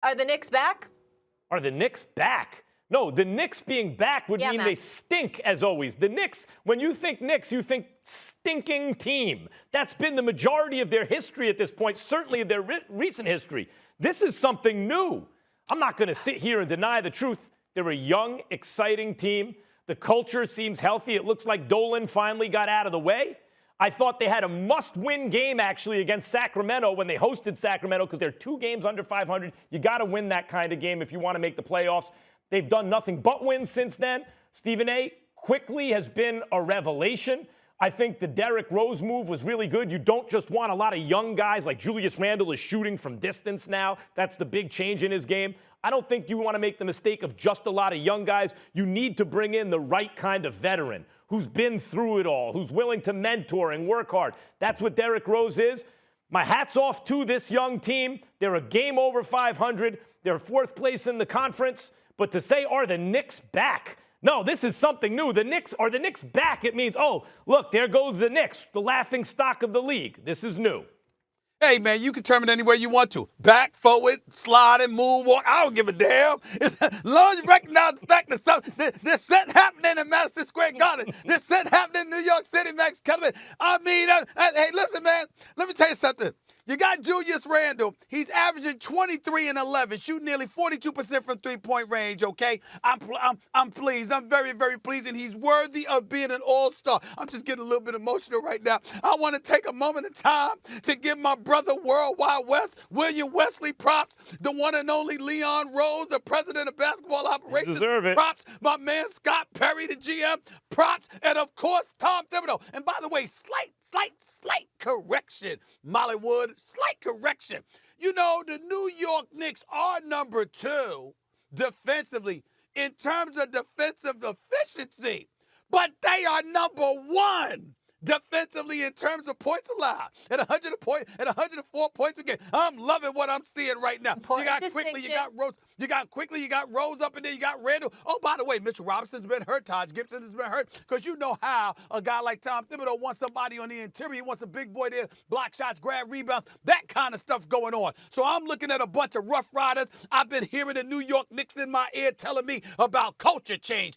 Are the Knicks back? Are the Knicks back? No, the Knicks being back would mean they stink as always. The Knicks, when you think Knicks, you think stinking team. That's been the majority of their history at this point, certainly of their recent history. This is something new. I'm not going to sit here and deny the truth. They're a young, exciting team. The culture seems healthy. It looks like Dolan finally got out of the way. I thought they had a must-win game, actually, against Sacramento when they hosted Sacramento because they're 2 games under 500. You got to win that kind of game if you want to make the playoffs. They've done nothing but win since then. Stephen A. quickly has been a revelation. I think the Derrick Rose move was really good. You don't just want a lot of young guys like Julius Randle is shooting from distance now. That's the big change in his game. I don't think you want to make the mistake of just a lot of young guys. You need to bring in the right kind of veteran who's been through it all, who's willing to mentor and work hard. That's what Derrick Rose is. My hat's off to this young team. They're a game over 500. They're 4th place in the conference. But to say, are the Knicks back? No, this is something new. Are the Knicks back? It means, oh, look, there goes the Knicks, the laughing stock of the league. This is new. Hey, man, you can turn it any way you want to. Back, forward, slide, and moonwalk. I don't give a damn. As long as you recognize the fact that there's something happening in Madison Square Garden. There's something happening in New York City, Max Kellerman. I mean, hey, listen, man, let me tell you something. You got Julius Randle. He's averaging 23 and 11, shooting nearly 42% from three-point range, okay? I'm pleased. I'm very, very pleased, and he's worthy of being an all-star. I'm just getting a little bit emotional right now. I want to take a moment of time to give my brother Worldwide West, William Wesley, props. The one and only Leon Rose, the president of basketball operations. You deserve it. Props. My man Scott Perry, the GM. Props. And, of course, Tom Thibodeau. And, by the way, slight correction, Mollywood. Slight correction. You know, the New York Knicks are number 2 defensively in terms of defensive efficiency, but they are number 1 defensively in terms of points allowed at 104 points a game. I'm loving what I'm seeing right now. You got Quickly, you got Rose. You got Quickly, you got Rose up in there, you got Randall. Oh, by the way, Mitchell Robinson's been hurt. Taj Gibson has been hurt because you know how a guy like Tom Thibodeau wants somebody on the interior. He wants a big boy there, block shots, grab rebounds, that kind of stuff going on. So I'm looking at a bunch of rough riders. I've been hearing the New York Knicks in my ear telling me about culture change,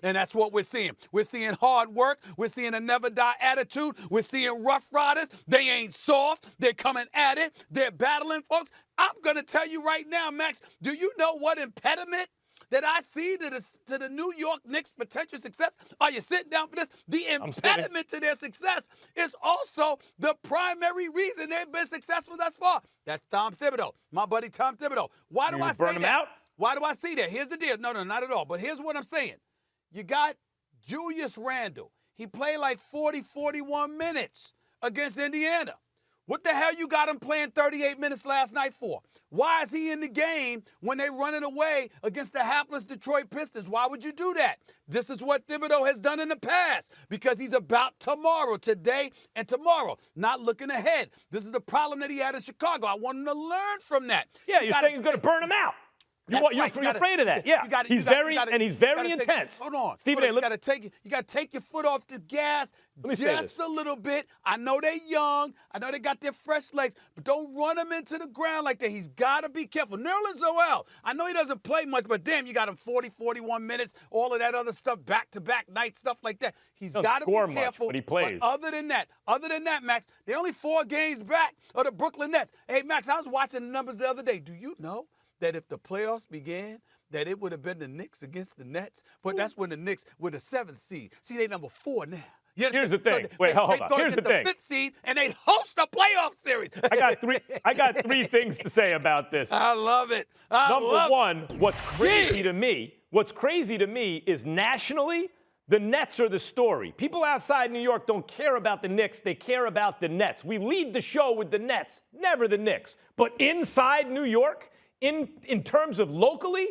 and that's what we're seeing. We're seeing hard work. We're seeing a never die attitude. We're seeing rough riders. They ain't soft. They're coming at it. They're battling, folks. I'm going to tell you right now, Max, do you know what impediment that I see to the New York Knicks' potential success? Are you sitting down for this? The impediment to their success is also the primary reason they've been successful thus far. That's Tom Thibodeau, my buddy Tom Thibodeau. Why do I say that? Out? Why do I see that? Here's the deal. No, not at all. But here's what I'm saying. You got Julius Randle. He played like 41 minutes against Indiana. What the hell you got him playing 38 minutes last night for? Why is he in the game when they're running away against the hapless Detroit Pistons? Why would you do that? This is what Thibodeau has done in the past because he's about tomorrow, today and tomorrow, not looking ahead. This is the problem that he had in Chicago. I want him to learn from that. Yeah, you're saying he's going to burn him out. You're afraid of that. Yeah, he's very intense. Hold on. Stephen A. You got to take your foot off the gas just a little bit. I know they're young. I know they got their fresh legs, but don't run them into the ground like that. He's got to be careful. Nerlens Noel, I know he doesn't play much, but damn, you got him 41 minutes, all of that other stuff, back-to-back night stuff like that. He's got to be careful. But he plays. But other than that, Max, they're only 4 games back of the Brooklyn Nets. Hey, Max, I was watching the numbers the other day. Do you know that if the playoffs began, that it would have been the Knicks against the Nets? But that's when the Knicks were the 7th seed. See, they number 4 now. Here's the thing. Wait, hold on. Here's the thing. 5th seed, and they'd host a playoff series. I got three things to say about this. I love it. Number one, what's crazy to me is nationally, the Nets are the story. People outside New York don't care about the Knicks. They care about the Nets. We lead the show with the Nets, never the Knicks. But inside New York, in terms of locally,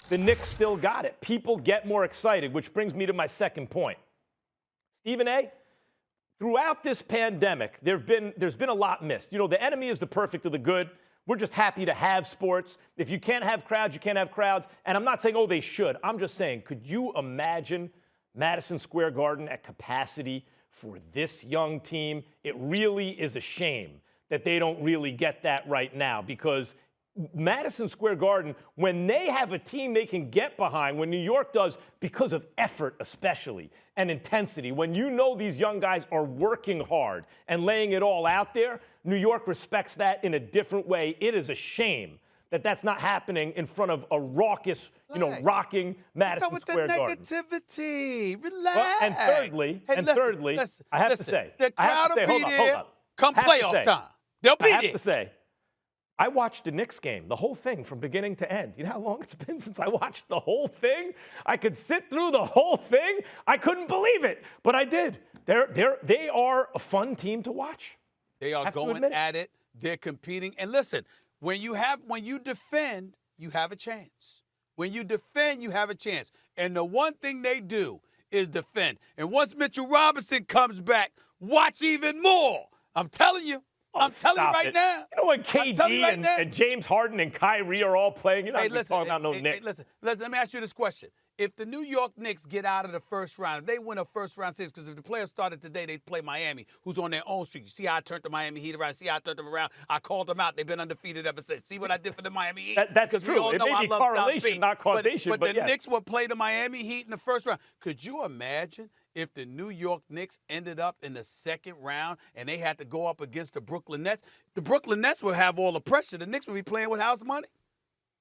the Knicks still got it. People get more excited, which brings me to my second point. Stephen A., throughout this pandemic, there's been a lot missed. You know, the enemy is the perfect of the good. We're just happy to have sports. If you can't have crowds, you can't have crowds. And I'm not saying, oh, they should. I'm just saying, could you imagine Madison Square Garden at capacity for this young team? It really is a shame that they don't really get that right now, because Madison Square Garden, when they have a team they can get behind, when New York does, because of effort especially and intensity, when you know these young guys are working hard and laying it all out there, New York respects that in a different way. It is a shame that that's not happening in front of a raucous, rocking Madison Square Garden. What's up with the negativity? Relax. Well, and thirdly, I have to say, the crowd will be there come playoff time. They'll be there. I have to say, I watched the Knicks game, the whole thing from beginning to end. You know how long it's been since I watched the whole thing? I could sit through the whole thing. I couldn't believe it, but I did. They are a fun team to watch. They are going at it. They're competing. And listen, when you defend, you have a chance. When you defend, you have a chance. And the one thing they do is defend. And once Mitchell Robinson comes back, watch even more. I'm telling you. I'm telling you right now. You know when KD and James Harden and Kyrie are all playing? You're not talking about no Knicks. Listen, let me ask you this question. If the New York Knicks get out of the first round, if they win a first-round series, because if the players started today, they'd play Miami, who's on their own streak. You see how I turned the Miami Heat around? See how I turned them around? I called them out. They've been undefeated ever since. See what I did for the Miami Heat? That's true. It may be correlation, not causation. But the Knicks would play the Miami Heat in the first round. Could you imagine if the New York Knicks ended up in the second round and they had to go up against the Brooklyn Nets? The Brooklyn Nets would have all the pressure. The Knicks would be playing with house money.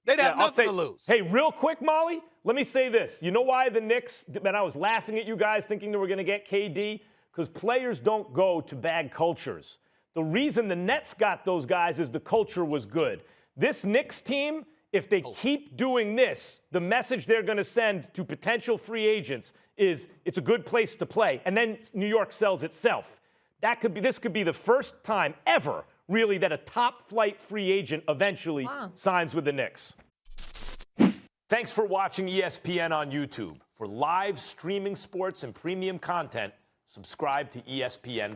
They'd have nothing to lose. Hey, real quick, Molly, let me say this. You know why the Knicks, and I was laughing at you guys thinking they were going to get KD? Because players don't go to bad cultures. The reason the Nets got those guys is the culture was good. This Knicks team, if they keep doing this, the message they're going to send to potential free agents is it's a good place to play. And then New York sells itself. This could be the first time ever, really, that a top-flight free agent eventually signs with the Knicks. Thanks for watching ESPN on YouTube. For live streaming sports and premium content, subscribe to ESPN+.